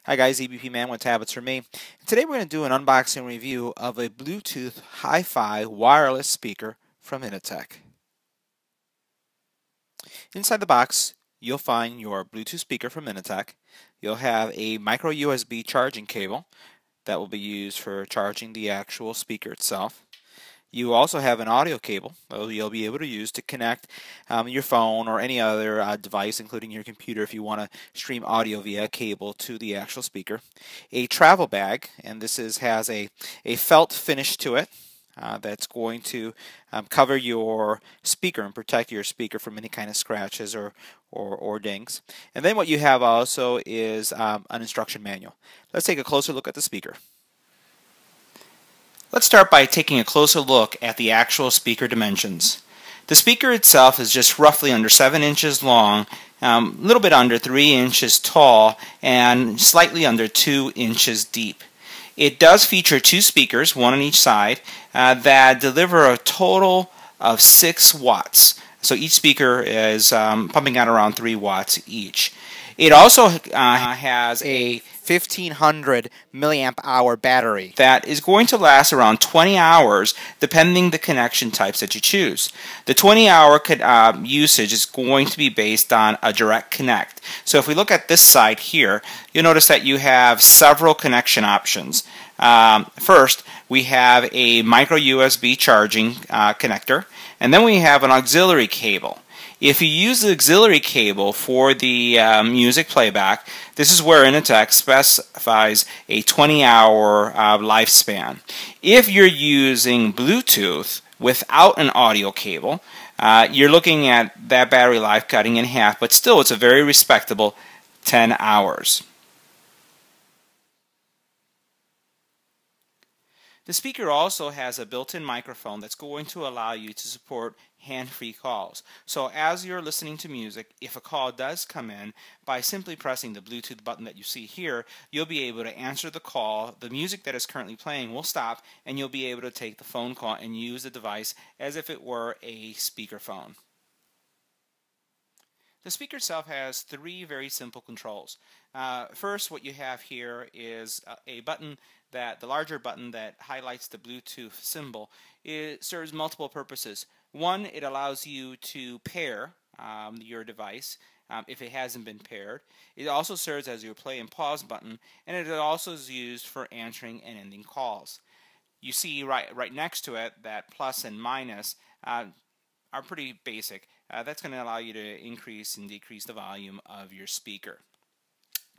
Hi guys, EBPMAN with tablets for me. Today we're going to do an unboxing review of a Bluetooth Hi-Fi wireless speaker from Inateck. Inside the box, you'll find your Bluetooth speaker from Inateck. You'll have a micro USB charging cable that will be used for charging the actual speaker itself. You also have an audio cable that you'll be able to use to connect your phone or any other device, including your computer, if you want to stream audio via cable to the actual speaker. A travel bag, and has a felt finish to it. That's going to cover your speaker and protect your speaker from any kind of scratches or dings. And then what you have also is an instruction manual. Let's take a closer look at the speaker. Let's start by taking a closer look at the actual speaker dimensions. The speaker itself is just roughly under 7 inches long, a little bit under 3 inches tall, and slightly under 2 inches deep. It does feature two speakers, one on each side, that deliver a total of 6 watts. So each speaker is pumping out around 3 watts each. It also has a 1500 milliamp hour battery that is going to last around 20 hours depending the connection types that you choose. The 20-hour usage is going to be based on a direct connect. So if we look at this side here, you'll notice that you have several connection options. First, we have a micro USB charging connector, and then we have an auxiliary cable. If you use the auxiliary cable for the music playback, this is where Inateck specifies a 20-hour lifespan. If you're using Bluetooth without an audio cable, you're looking at that battery life cutting in half, but still it's a very respectable 10 hours. The speaker also has a built-in microphone that's going to allow you to support hand-free calls. So as you're listening to music, if a call does come in, by simply pressing the Bluetooth button that you see here, you'll be able to answer the call. The music that is currently playing will stop, and you'll be able to take the phone call and use the device as if it were a speakerphone. The speaker itself has three very simple controls. First, what you have here is a button the larger button that highlights the Bluetooth symbol. It serves multiple purposes. One, it allows you to pair your device if it hasn't been paired. It also serves as your play and pause button, and it also is used for answering and ending calls. You see right next to it that plus and minus are pretty basic. That's going to allow you to increase and decrease the volume of your speaker.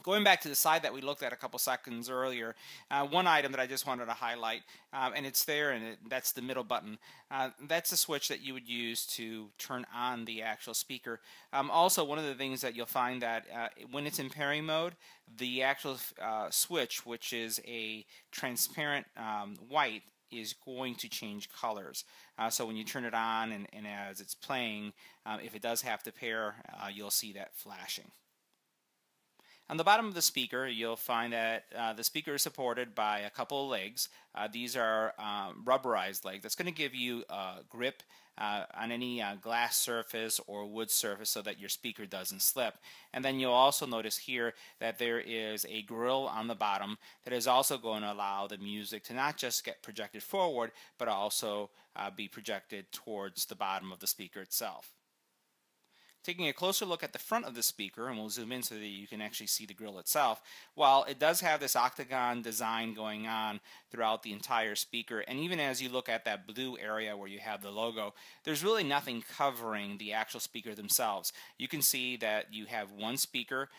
Going back to the side that we looked at a couple seconds earlier, one item that I just wanted to highlight, and it's there, and that's the middle button. That's the switch that you would use to turn on the actual speaker. Also, one of the things that you'll find that when it's in pairing mode, the actual switch, which is a transparent white, is going to change colors. So when you turn it on and as it's playing, if it does have to pair, you'll see that flashing. On the bottom of the speaker, you'll find that the speaker is supported by a couple of legs. These are rubberized legs. That's going to give you grip on any glass surface or wood surface so that your speaker doesn't slip. And then you'll also notice here that there is a grill on the bottom that is also going to allow the music to not just get projected forward, but also be projected towards the bottom of the speaker itself. Taking a closer look at the front of the speaker, and we'll zoom in so that you can actually see the grill itself, while it does have this octagon design going on throughout the entire speaker, and even as you look at that blue area where you have the logo, there's really nothing covering the actual speaker themselves. You can see that you have one speaker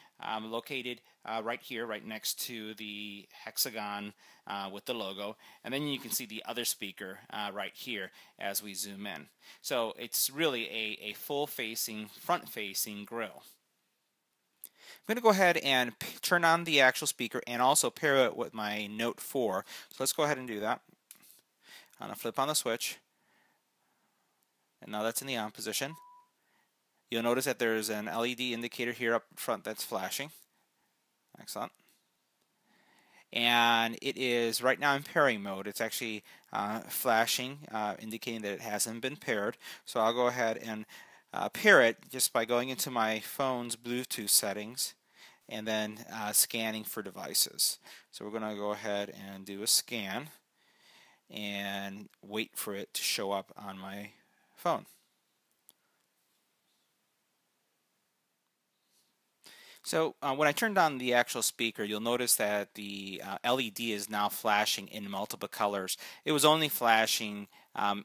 located right here, right next to the hexagon with the logo, and then you can see the other speaker right here as we zoom in. So it's really a full-facing, front-facing grill. I'm going to go ahead and turn on the actual speaker and also pair it with my Note 4. So let's go ahead and do that. I'm going to flip on the switch, and now that's in the on position. You'll notice that there's an LED indicator here up front that's flashing. Excellent. And it is right now in pairing mode. It's actually flashing, indicating that it hasn't been paired. So I'll go ahead and pair it just by going into my phone's Bluetooth settings and then scanning for devices. So we're going to go ahead and do a scan and wait for it to show up on my phone. So when I turned on the actual speaker, you'll notice that the LED is now flashing in multiple colors. It was only flashing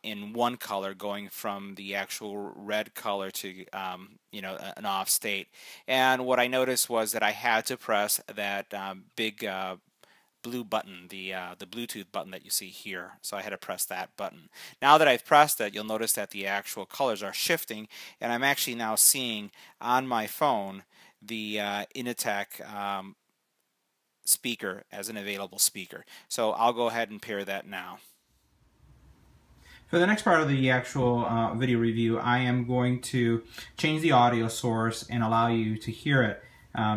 in one color, going from the actual red color to an off state. And what I noticed was that I had to press that big blue button, the Bluetooth button that you see here. So I had to press that button. Now that I've pressed it, you'll notice that the actual colors are shifting, and I'm actually now seeing on my phone the Inateck speaker as an available speaker. So I'll go ahead and pair that now. For the next part of the actual video review, I am going to change the audio source and allow you to hear it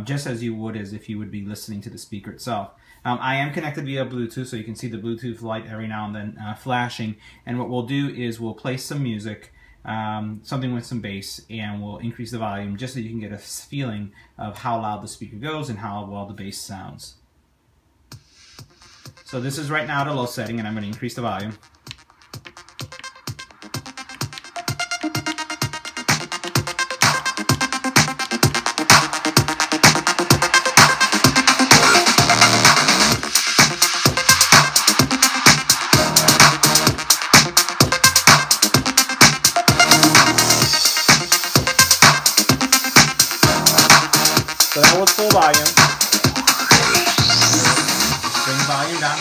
just as you would as if you would be listening to the speaker itself. I am connected via Bluetooth, so you can see the Bluetooth light every now and then flashing. And what we'll do is we'll play some music, something with some bass, and we'll increase the volume just so you can get a feeling of how loud the speaker goes and how well the bass sounds. So this is right now at a low setting, and I'm going to increase the volume. So that was full volume. Bring the volume down.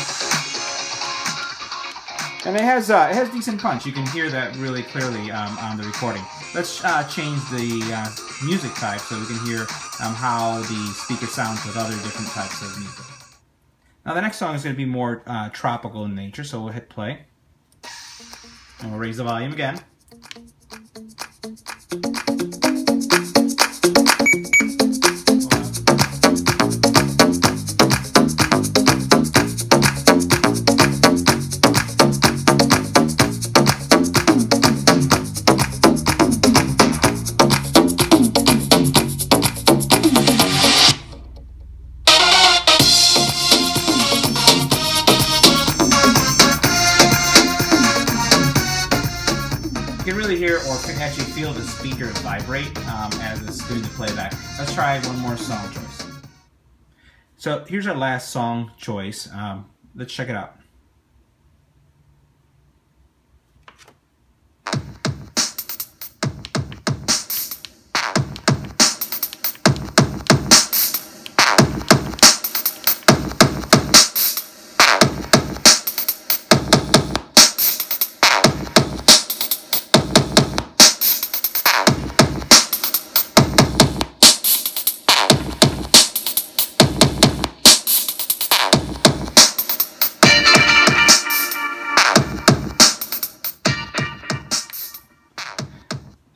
And it has decent punch. You can hear that really clearly on the recording. Let's change the music type so we can hear how the speaker sounds with other different types of music. Now the next song is going to be more tropical in nature, so we'll hit play. And we'll raise the volume again. You can really hear or actually feel the speaker vibrate as it's doing the playback. Let's try one more song choice. So here's our last song choice. Let's check it out.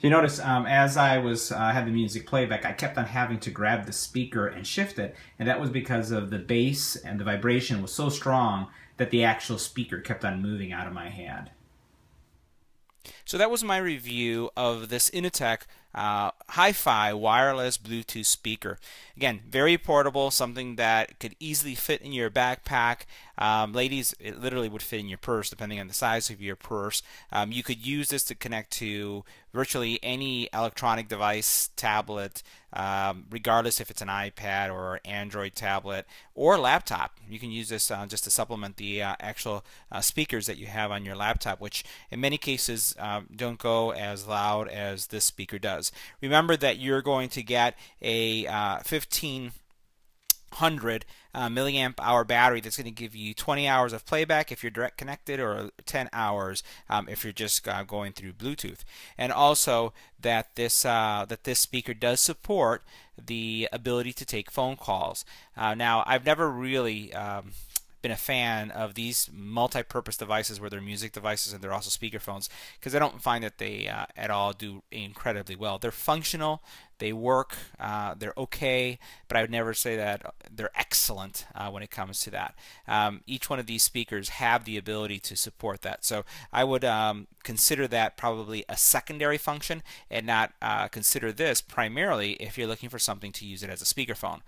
You notice as I had the music playback, I kept on having to grab the speaker and shift it, and that was because of the bass and the vibration was so strong that the actual speaker kept on moving out of my hand. So that was my review of this Inateck hi-fi wireless Bluetooth speaker. Again, very portable, something that could easily fit in your backpack. Ladies, it literally would fit in your purse depending on the size of your purse. You could use this to connect to virtually any electronic device, tablet, regardless if it's an iPad or Android tablet or laptop. You can use this just to supplement the actual speakers that you have on your laptop, which in many cases don't go as loud as this speaker does. Remember that you're going to get a 1500 milliamp hour battery that's going to give you 20 hours of playback if you're direct connected, or 10 hours if you're just going through Bluetooth. And also that this speaker does support the ability to take phone calls. Now, I've never really been a fan of these multi-purpose devices where they're music devices and they're also speakerphones, because I don't find that they at all do incredibly well. They're functional, They work, they're okay, but I would never say that they're excellent when it comes to that. Each one of these speakers have the ability to support that. So I would consider that probably a secondary function and not consider this primarily if you're looking for something to use it as a speakerphone.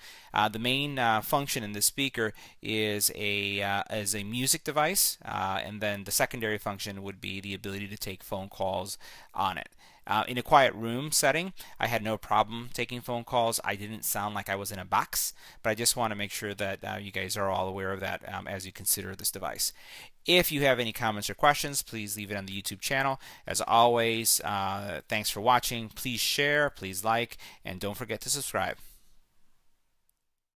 The main function in this speaker is a music device, and then the secondary function would be the ability to take phone calls on it. In a quiet room setting, I had no problem taking phone calls. I didn't sound like I was in a box, but I just want to make sure that you guys are all aware of that as you consider this device. If you have any comments or questions, please leave it on the YouTube channel. As always, thanks for watching. Please share, please like, and don't forget to subscribe.